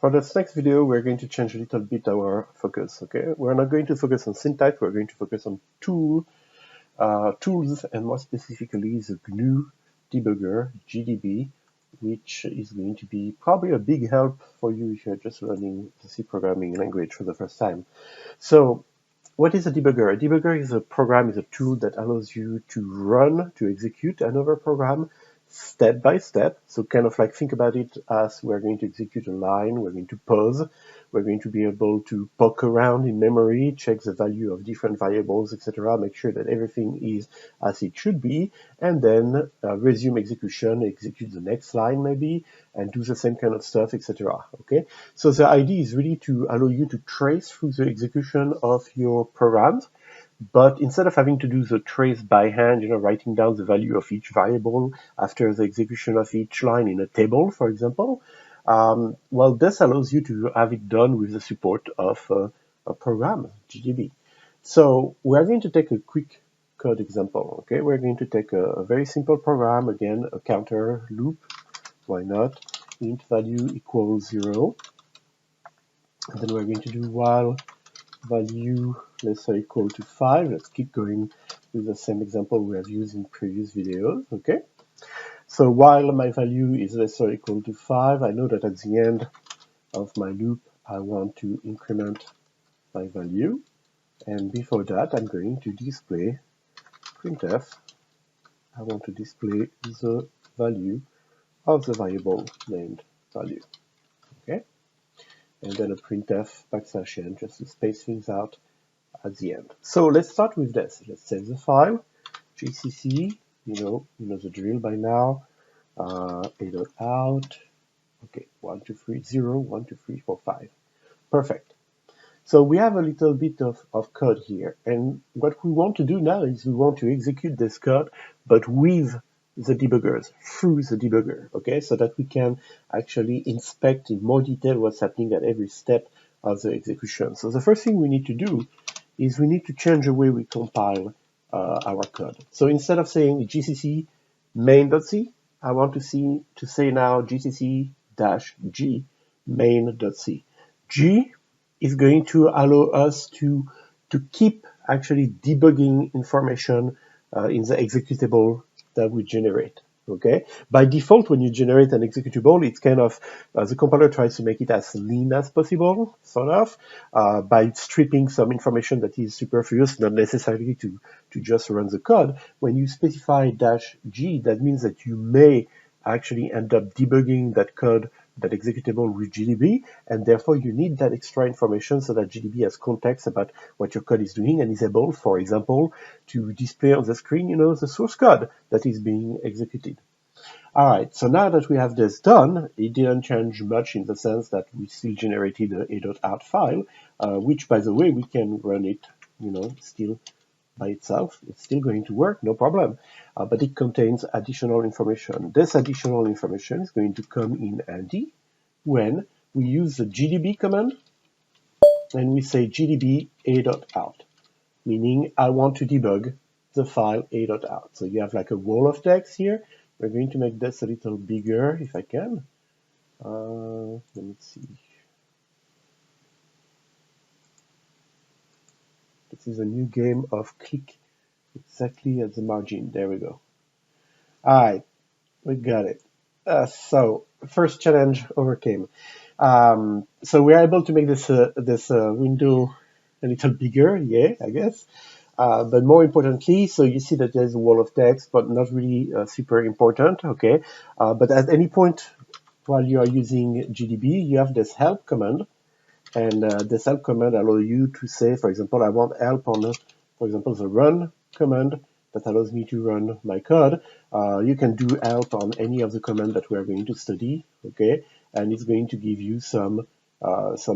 For this next video, we're going to change a little bit our focus, okay? We're not going to focus on syntax, we're going to focus on tools, and more specifically the GNU Debugger, GDB, which is going to be probably a big help for you if you're just learning the C programming language for the first time. So, what is a debugger? A debugger is a program, is a tool that allows you to execute another program step by step. So kind of like think about it as we're going to execute a line, we're going to pause, we're going to be able to poke around in memory, check the value of different variables, etc., make sure that everything is as it should be, and then resume execution, execute the next line maybe, and do the same kind of stuff, etc. Okay, so the idea is really to allow you to trace through the execution of your programs. But instead of having to do the trace by hand, writing down the value of each variable after the execution of each line in a table, for example, well, this allows you to have it done with the support of a program, GDB. So we're going to take a quick code example, okay? We're going to take a very simple program, again, a counter loop, why not? Int value equals 0. And then we're going to do while value less or equal to 5. Let's keep going with the same example we have used in previous videos, okay? So while my value is less or equal to 5, I know that at the end of my loop, I want to increment my value. And before that, I'm going to display printf. I want to display the value of the variable named value, okay? And then a printf \n just to space things out at the end. So let's start with this. Let's save the file, gcc, you know the drill by now, a.out, okay, 1, 2, 3, 0, 1, 2, 3, 4, 5. Perfect. So we have a little bit of code here, and what we want to do now is we want to execute this code, but with the debuggers, through the debugger, okay, so that we can actually inspect in more detail what's happening at every step of the execution. So the first thing we need to do is we need to change the way we compile our code. So instead of saying gcc main.c, I want to say now gcc-g main.c. G is going to allow us to keep actually debugging information in the executable that we generate. Okay. By default, when you generate an executable, it's kind of the compiler tries to make it as lean as possible, sort of, by stripping some information that is superfluous, not necessarily to just run the code. When you specify -g, that means that you may actually end up debugging that code, that executable with GDB, and therefore you need that extra information so that GDB has context about what your code is doing and is able, for example, to display on the screen, the source code that is being executed. All right, so now that we have this done, it didn't change much in the sense that we still generated a a.out file, which, by the way, we can run it, still by itself. It's still going to work, no problem, but it contains additional information. This additional information is going to come in handy when we use the GDB command and we say GDB a.out, meaning I want to debug the file a.out. So you have like a wall of text here. We're going to make this a little bigger if I can. Let me see. This is a new game of click exactly at the margin. There we go. All right, we got it. So first challenge overcame. So we are able to make this window a little bigger, yeah, I guess. But more importantly, so you see that there's a wall of text, but not really super important, okay? But at any point while you are using GDB, you have this help command. And this help command allows you to say, for example, I want help on, for example, the run command that allows me to run my code. You can do help on any of the commands that we are going to study, okay? And it's going to give you some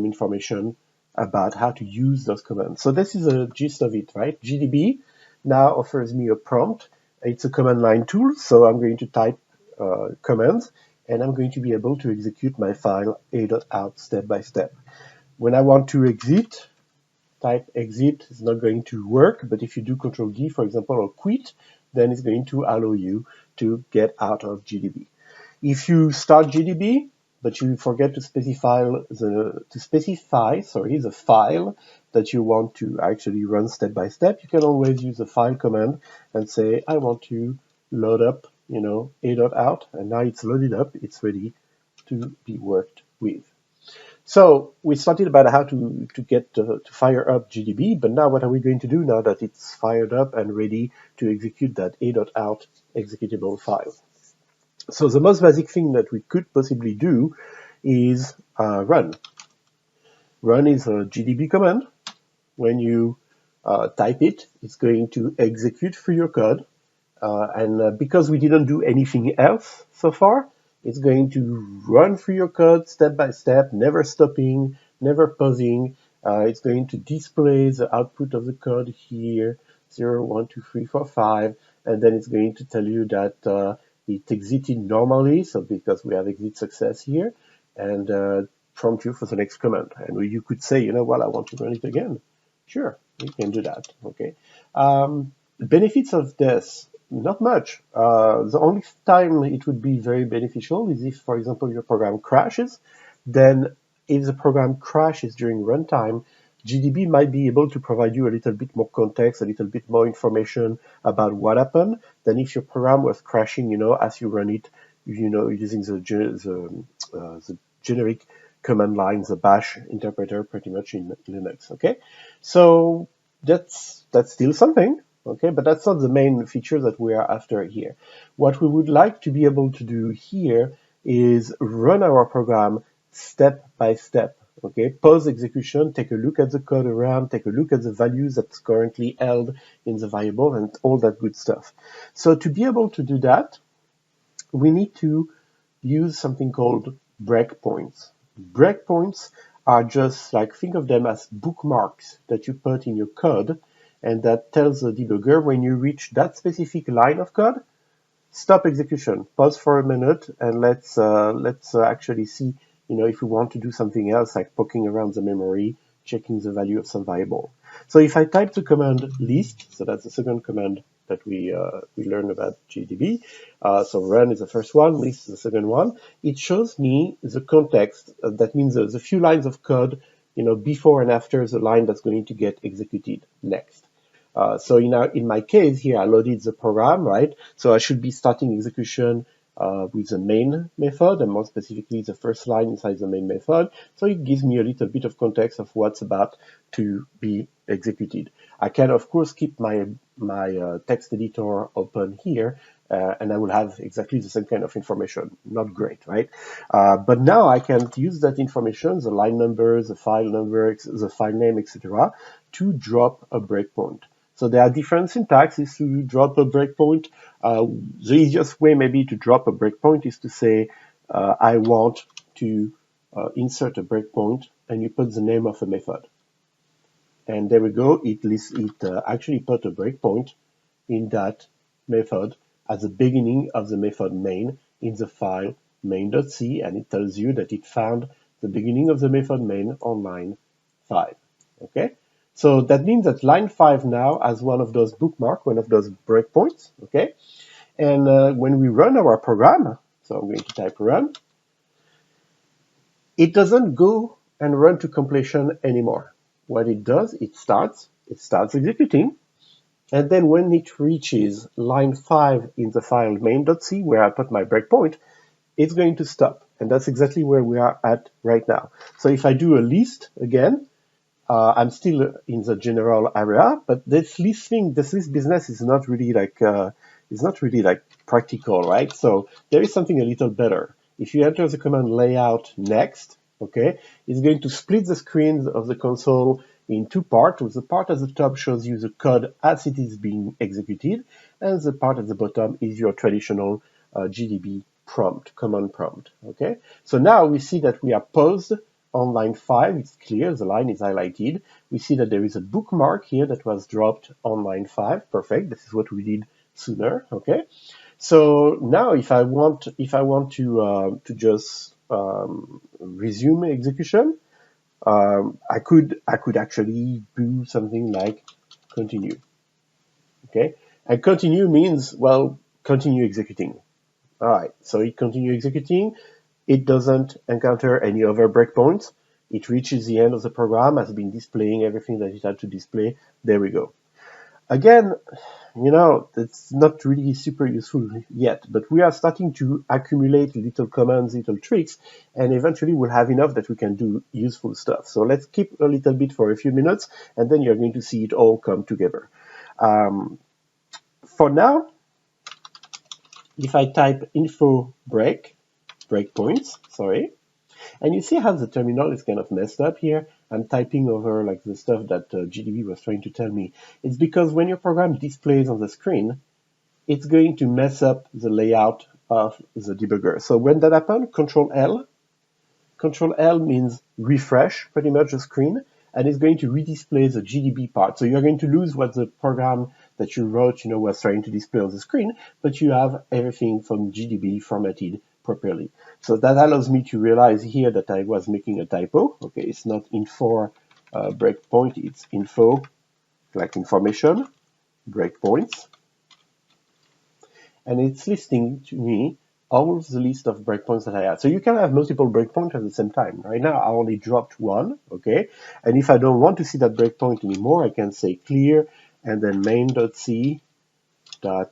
information about how to use those commands. So this is the gist of it, right? GDB now offers me a prompt. It's a command line tool, so I'm going to type commands, and I'm going to be able to execute my file a.out step by step. When I want to exit, type exit. It's not going to work, but if you do Control D, for example, or quit, then it's going to allow you to get out of GDB. If you start GDB, but you forget to specify the file that you want to actually run step by step, you can always use the file command and say, I want to load up, a.out, and now it's loaded up, it's ready to be worked with. So we started about how to get to fire up GDB, but now what are we going to do now that it's fired up and ready to execute that a.out executable file? So the most basic thing that we could possibly do is run. Run is a GDB command. When you type it, it's going to execute through your code. And because we didn't do anything else so far, it's going to run through your code step by step, never stopping, never pausing. It's going to display the output of the code here, 0, 1, 2, 3, 4, 5, and then it's going to tell you that it exited normally, so because we have exit success here, and prompt you for the next command. And you could say, well, I want to run it again. Sure, we can do that, okay? The benefits of this, not much. The only time it would be very beneficial is if, for example, your program crashes. Then if the program crashes during runtime, GDB might be able to provide you a little bit more context, a little bit more information about what happened than if your program was crashing, as you run it, using the generic command line, the bash interpreter, pretty much in Linux. Okay, so that's still something. Okay, but that's not the main feature that we are after here. What we would like to be able to do here is run our program step by step. Okay, pause execution, take a look at the code around, take a look at the values that's currently held in the variable, and all that good stuff. So to be able to do that, we need to use something called breakpoints. Breakpoints are just like, think of them as bookmarks that you put in your code, and that tells the debugger when you reach that specific line of code, stop execution, pause for a minute, and let's actually see, if we want to do something else, like poking around the memory, checking the value of some variable. So if I type the command list, so that's the second command that we learned about GDB. So run is the first one, list is the second one. It shows me the context. That means the few lines of code, before and after the line that's going to get executed next. So in my case here, I loaded the program, right? So I should be starting execution with the main method, and more specifically the first line inside the main method. So it gives me a little bit of context of what's about to be executed. I can, of course, keep my text editor open here, and I will have exactly the same kind of information. Not great, right? But now I can use that information, the line number, the file number, the file name, etc., to drop a breakpoint. So there are different syntaxes to drop a breakpoint. The easiest way maybe to drop a breakpoint is to say, I want to insert a breakpoint, and you put the name of a method. And there we go, it actually put a breakpoint in that method at the beginning of the method main in the file main.c, and it tells you that it found the beginning of the method main on line 5. Okay? So that means that line 5 now has one of those bookmarks, one of those breakpoints, okay? And when we run our program, so I'm going to type run, it doesn't go and run to completion anymore. What it does, it starts executing, and then when it reaches line 5 in the file main.c, where I put my breakpoint, it's going to stop. And that's exactly where we are at right now. So if I do a list again, I'm still in the general area, but this list business is not really like practical, right? So there is something a little better. If you enter the command layout next, okay, it's going to split the screens of the console in two parts. The part at the top shows you the code as it is being executed, and the part at the bottom is your traditional GDB prompt, command prompt, okay? So now we see that we are paused on line 5, it's clear, the line is highlighted. We see that there is a bookmark here that was dropped on line 5. Perfect, this is what we did sooner, okay? So now if I want to just resume execution, I could actually do something like continue, okay? And continue means, well, continue executing. All right, so it continue executing. It doesn't encounter any other breakpoints. It reaches the end of the program, has been displaying everything that it had to display. There we go. Again, you know, it's not really super useful yet, but we are starting to accumulate little commands, little tricks, and eventually we'll have enough that we can do useful stuff. So let's keep a little bit for a few minutes, and then you're going to see it all come together. For now, if I type info breakpoints, sorry, and you see how the terminal is kind of messed up here. I'm typing over like the stuff that GDB was trying to tell me. It's because when your program displays on the screen, it's going to mess up the layout of the debugger. So when that happens, Control L means refresh pretty much the screen, and it's going to redisplay the GDB part. So you're going to lose what the program that you wrote, you know, was trying to display on the screen, but you have everything from GDB formatted properly. So that allows me to realize here that I was making a typo. Okay, it's not info breakpoint, it's info, like information, breakpoints. And it's listing to me all the list of breakpoints that I have. So you can have multiple breakpoints at the same time. Right now, I only dropped one, okay? And if I don't want to see that breakpoint anymore, I can say clear and then main.c dot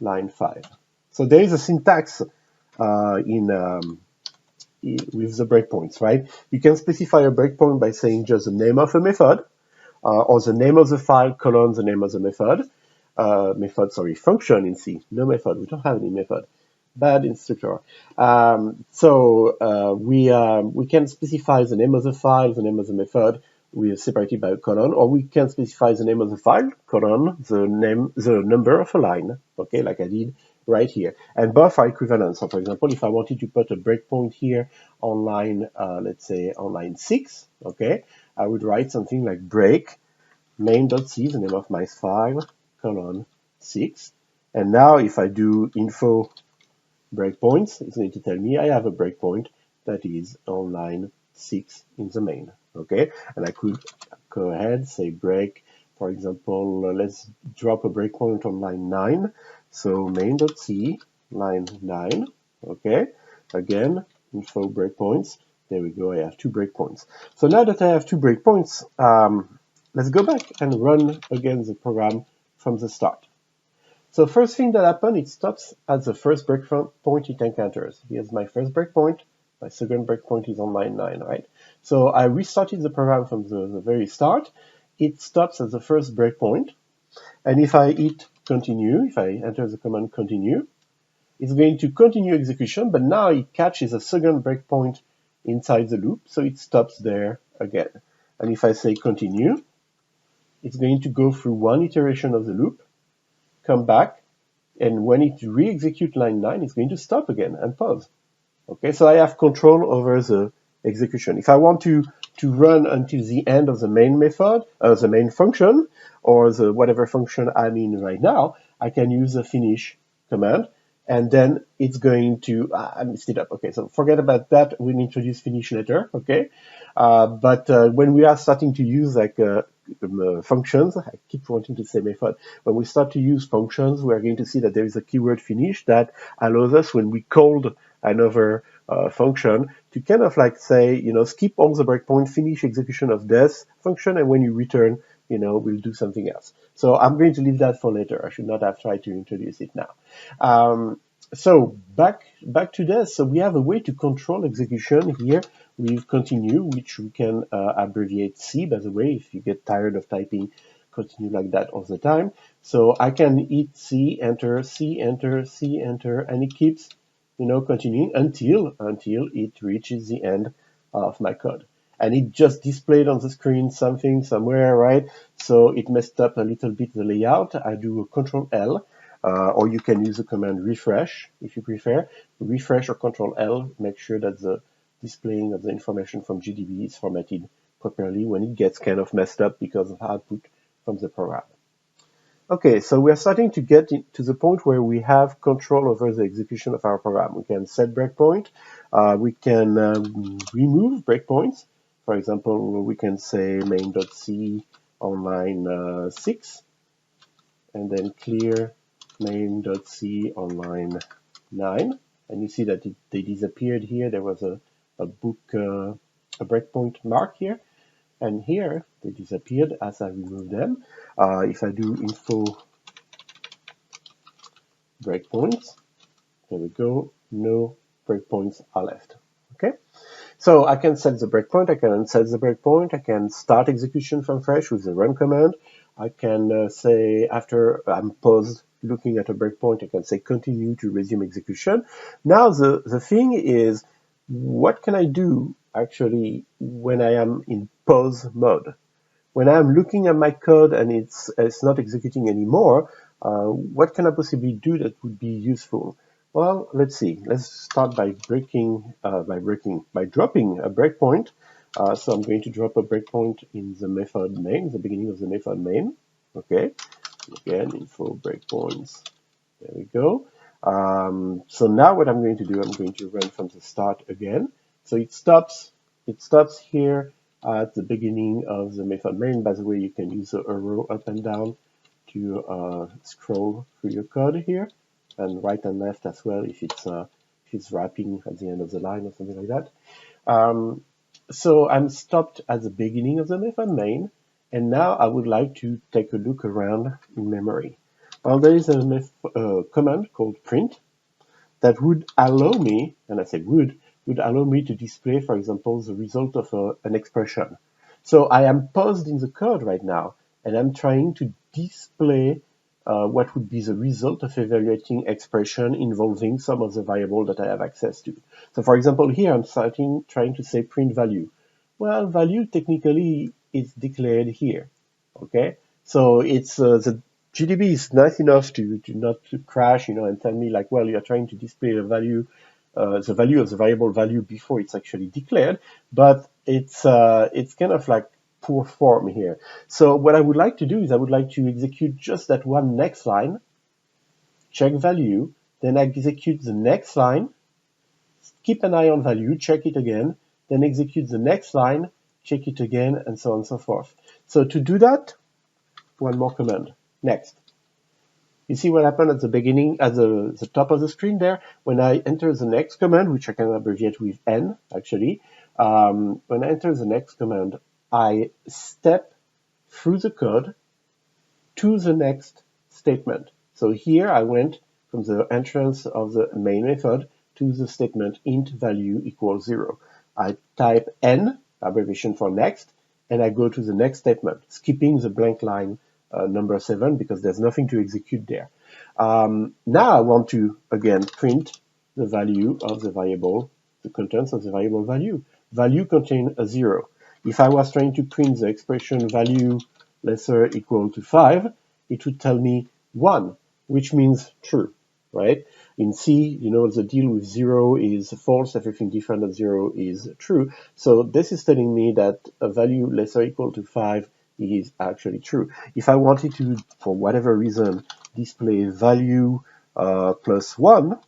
line 5. So there is a syntax with the breakpoints, right? You can specify a breakpoint by saying just the name of a method, or the name of the file, colon, the name of the method. Function in C, no method. We don't have any method. Bad instructor. We can specify the name of the file, the name of the method. We are separated by a colon, or we can specify the name of the file, colon, the number of a line, okay, like I did right here. And both are equivalent. So for example, if I wanted to put a breakpoint here on line, let's say on line 6, okay, I would write something like break main.c, the name of my file, colon 6. And now if I do info breakpoints, it's going to tell me I have a breakpoint that is on line 6 in the main. Okay, and I could go ahead, say break, for example, let's drop a breakpoint on line 9. So main.c, line 9. Okay, again, info breakpoints. There we go, I have 2 breakpoints. So now that I have 2 breakpoints, let's go back and run again the program from the start. So first thing that happened, it stops at the first breakpoint it encounters. Here's my first breakpoint. My second breakpoint is on line 9, right? So I restarted the program from the very start. It stops at the first breakpoint. And if I hit continue, if I enter the command continue, it's going to continue execution, but now it catches a second breakpoint inside the loop, so it stops there again. And if I say continue, it's going to go through one iteration of the loop, come back, and when it re-executes line 9, it's going to stop again and pause. Okay, so I have control over the execution. If I want to run until the end of the main method, the main function, or the whatever function I'm in right now, I can use the finish command, and then it's going to, I messed it up. Okay, so forget about that. We'll introduce finish later, okay? But when we are starting to use like functions, I keep wanting to say method. When we start to use functions, we are going to see that there is a keyword finish that allows us, when we called another function, to kind of like say, you know, skip all the breakpoint, finish execution of this function, and when you return, you know, we'll do something else. So I'm going to leave that for later. I should not have tried to introduce it now. So back to this. So we have a way to control execution here with continue, which we can abbreviate C, by the way, if you get tired of typing continue like that all the time. So I can hit C, enter, C, enter, C, enter, and it keeps, you know, continuing until it reaches the end of my code. And it just displayed on the screen something somewhere, right? So it messed up a little bit the layout. I do a Control L, or you can use the command refresh if you prefer. Refresh or Control L, make sure that the displaying of the information from GDB is formatted properly when it gets kind of messed up because of output from the program. Okay, so we're starting to get to the point where we have control over the execution of our program. We can set breakpoint. We can remove breakpoints. For example, we can say main.c on line 6, and then clear main.c on line 9. and you see that they disappeared here. There was a breakpoint mark here, and here they disappeared as I removed them. If I do info breakpoints, there we go, no breakpoints are left. Okay, so I can set the breakpoint, I can unset the breakpoint, I can start execution from fresh with the run command. I can say after I'm paused looking at a breakpoint, I can say continue to resume execution. Now the thing is, what can I do actually when I am in pause mode? When I'm looking at my code and it's not executing anymore, what can I possibly do that would be useful? Well, let's see. Let's start by dropping a breakpoint. So I'm going to drop a breakpoint in the method main, the beginning of the method main. Okay. Again, info breakpoints. There we go. So now what I'm going to do, I'm going to run from the start again. So it stops here at the beginning of the method main. By the way, you can use the arrow up and down to scroll through your code here, and right and left as well if it's wrapping at the end of the line or something like that. So I'm stopped at the beginning of the method main, and now I would like to take a look around in memory. Well, there is a command called print that would allow me, and I say would allow me to display, for example, the result of an expression. So I am paused in the code right now, and I'm trying to display what would be the result of evaluating expression involving some of the variable that I have access to. So for example, here I'm trying to say print value. Well, value technically is declared here, okay? So it's the GDB is nice enough to not to crash, and tell me like, well, you're trying to display a value, the value of the variable value before it's actually declared, but it's kind of like poor form here. So what I would like to do is I would like to execute just that one next line, check value, then execute the next line, keep an eye on value, check it again, then execute the next line, check it again, and so on and so forth. So to do that, one more command, next. You see what happened at the beginning, at the top of the screen there? When I enter the next command, which I can abbreviate with N, actually, when I enter the next command, I step through the code to the next statement. So here I went from the entrance of the main method to the statement int value equals 0. I type N, abbreviation for next, and I go to the next statement, skipping the blank line number 7 because there's nothing to execute there. Now I want to, again, print the value of the variable, the contents of the variable value. Value contains a 0. If I was trying to print the expression value lesser equal to 5, it would tell me 1, which means true, right? In C, the deal with 0 is false, everything different than 0 is true. So this is telling me that a value lesser equal to 5 is actually true. If I wanted to, for whatever reason, display value plus 1,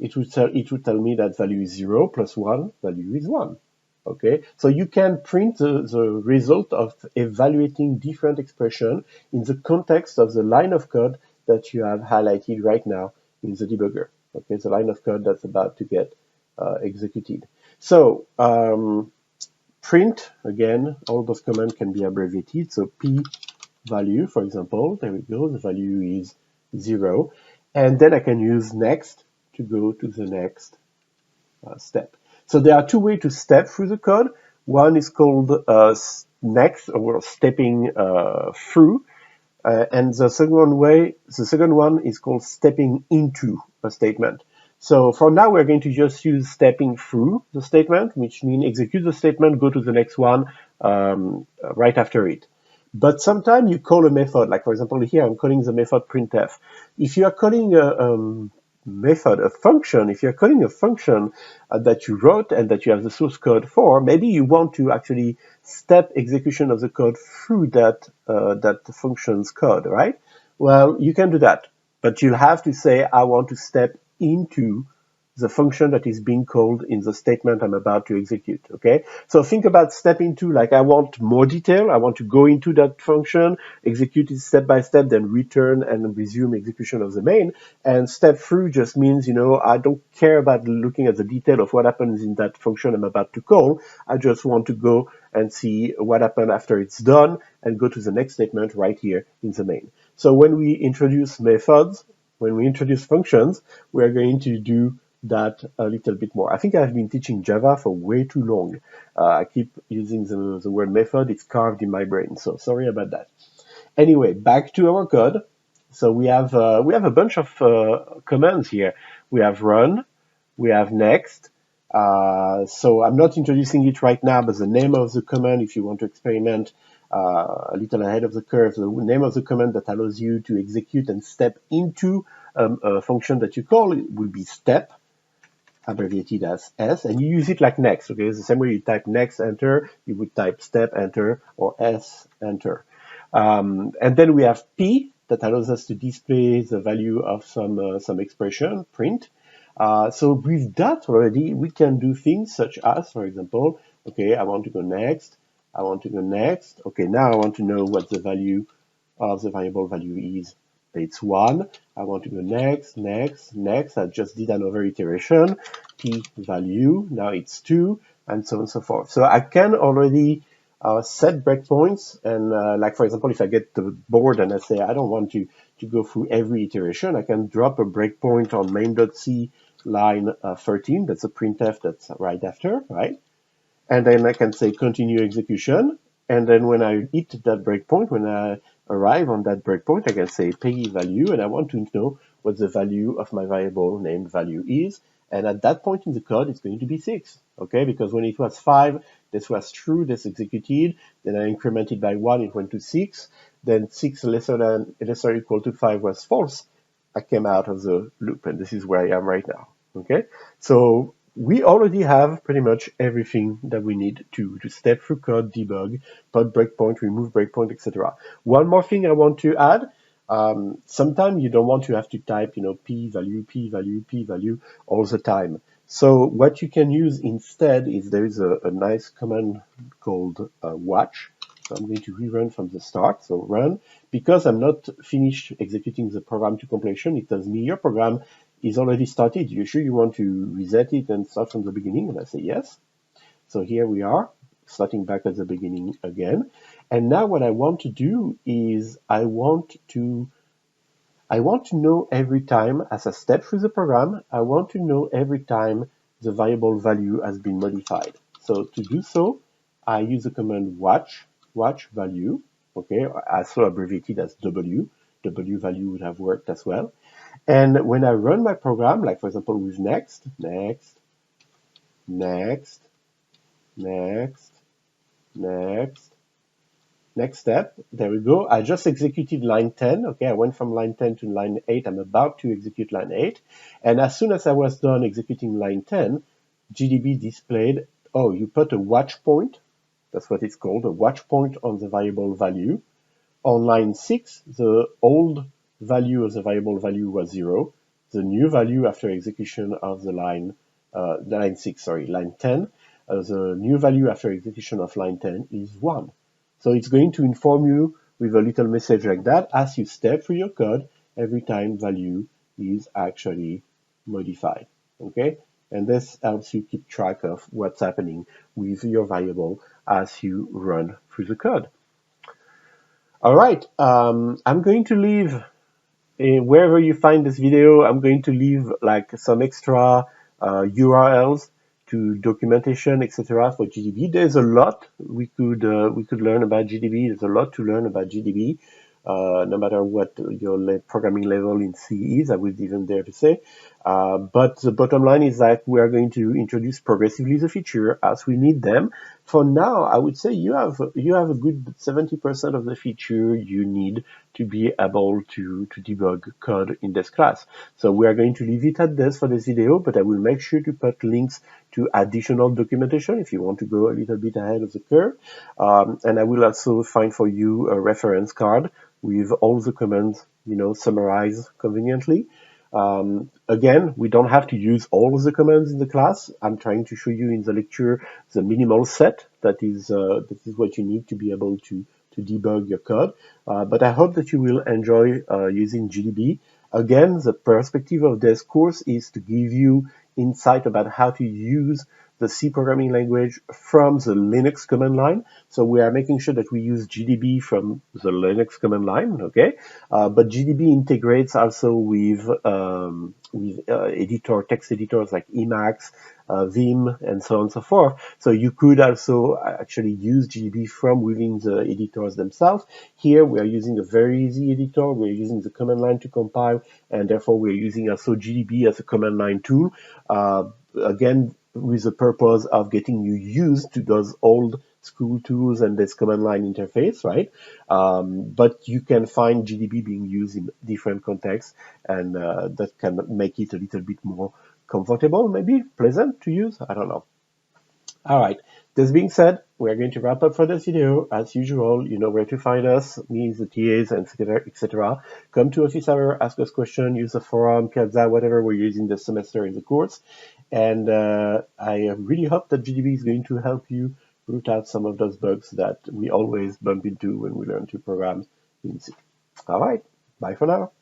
it would tell me that value is 0 plus 1, value is 1. Okay, so you can print the result of evaluating different expression in the context of the line of code that you have highlighted right now in the debugger. Okay, the line of code that's about to get executed. So print, again, all those commands can be abbreviated. So p value, for example, there we go, the value is 0. And then I can use next to go to the next step. So there are two ways to step through the code. One is called next, or stepping through, and the second one is called stepping into a statement. So for now, we're going to just use stepping through the statement, which means execute the statement, go to the next one right after it. But sometimes you call a method, like for example here, I'm calling the method printf. If you are calling a function, if you're calling a function that you wrote and that you have the source code for, maybe you want to actually step execution of the code through that function's code, right? Well, you can do that, but you'll have to say, I want to step into the function that is being called in the statement I'm about to execute, okay? So think about step into, like, I want more detail. I want to go into that function, execute it step by step, then return and resume execution of the main. And step through just means, you know, I don't care about looking at the detail of what happens in that function I'm about to call. I just want to go and see what happened after it's done and go to the next statement right here in the main. So when we introduce methods, when we introduce functions, we are going to do that a little bit more. I think I've been teaching Java for way too long. I keep using the word method. It's carved in my brain, so sorry about that. Anyway, back to our code. So we have a bunch of commands here. We have run, we have next. So I'm not introducing it right now, but the name of the command, if you want to experiment a little ahead of the curve, the name of the command that allows you to execute and step into a function that you call will be step, abbreviated as S, and you use it like next, okay? It's the same way you type next, enter, you would type step, enter, or S, enter. And then we have P, that allows us to display the value of some expression, print. So with that already, we can do things such as, for example, okay, I want to go next, I want to go next. Okay, now I want to know what the value of the variable value is. It's 1. I want to go next, next, next. I just did another iteration. P value, now it's 2, and so on and so forth. So I can already set breakpoints, and like, for example, if I get bored and I say I don't want to go through every iteration, I can drop a breakpoint on main.c line 13. That's a printf that's right after, right? And then I can say continue execution. And then when I hit that breakpoint, when I arrive on that breakpoint, I can say pay value, and I want to know what the value of my variable named value is. And at that point in the code, it's going to be 6, okay? Because when it was 5, this was true, this executed. Then I incremented by 1, it went to 6. Then 6 lesser or equal to 5 was false. I came out of the loop, and this is where I am right now, okay? So we already have pretty much everything that we need to step through code, debug, put breakpoint, remove breakpoint, etc. One more thing I want to add. Sometimes you don't want to have to type, you know, p value, p value, p value all the time. So what you can use instead is there is a nice command called watch. So I'm going to rerun from the start. So run. Because I'm not finished executing the program to completion, it tells me your program is already started. You sure you want to reset it and start from the beginning? And I say yes. So here we are, starting back at the beginning again. And now what I want to do is I want to know every time as I step through the program, I want to know every time the variable value has been modified. So to do so, I use the command watch value, okay, also abbreviated as W. W value would have worked as well. And when I run my program, like for example with next, next, next, next, next, next step, there we go. I just executed line 10. Okay, I went from line 10 to line 8. I'm about to execute line 8. And as soon as I was done executing line 10, GDB displayed, oh, you put a watch point. That's what it's called, a watch point on the variable value. On line 6, the old value of the variable value was 0. The new value after execution of the line 10, the new value after execution of line 10 is 1. So it's going to inform you with a little message like that as you step through your code every time value is actually modified, okay? And this helps you keep track of what's happening with your variable as you run through the code. All right, I'm going to leave, wherever you find this video, I'm going to leave like some extra URLs to documentation, etc. for GDB. There's a lot we could learn about GDB. There's a lot to learn about GDB, no matter what your programming level in C is, I would even dare to say. But the bottom line is that we are going to introduce progressively the feature as we need them. For now, I would say you have a good 70% of the feature you need to be able to debug code in this class. So we are going to leave it at this for this video, but I will make sure to put links to additional documentation if you want to go a little bit ahead of the curve. And I will also find for you a reference card with all the commands, you know, summarized conveniently. Again, we don't have to use all of the commands in the class. I'm trying to show you in the lecture the minimal set. That is what you need to be able to debug your code. But I hope that you will enjoy using GDB. Again, the perspective of this course is to give you insight about how to use the C programming language from the Linux command line. So we are making sure that we use GDB from the Linux command line, okay? But GDB integrates also with text editors like Emacs, Vim, and so on and so forth. So you could also actually use GDB from within the editors themselves. Here we are using a very easy editor. We're using the command line to compile, and therefore we're using also GDB as a command line tool. Again, with the purpose of getting you used to those old school tools and this command line interface, right? But you can find GDB being used in different contexts, and that can make it a little bit more comfortable, maybe pleasant to use. I don't know. All right. This being said, we're going to wrap up for this video. As usual, you know where to find us, me, the TAs, etc. Come to Office Hour, ask us questions, use the forum, Piazza, whatever we're using this semester in the course. And I really hope that GDB is going to help you root out some of those bugs that we always bump into when we learn to program in C. All right. Bye for now.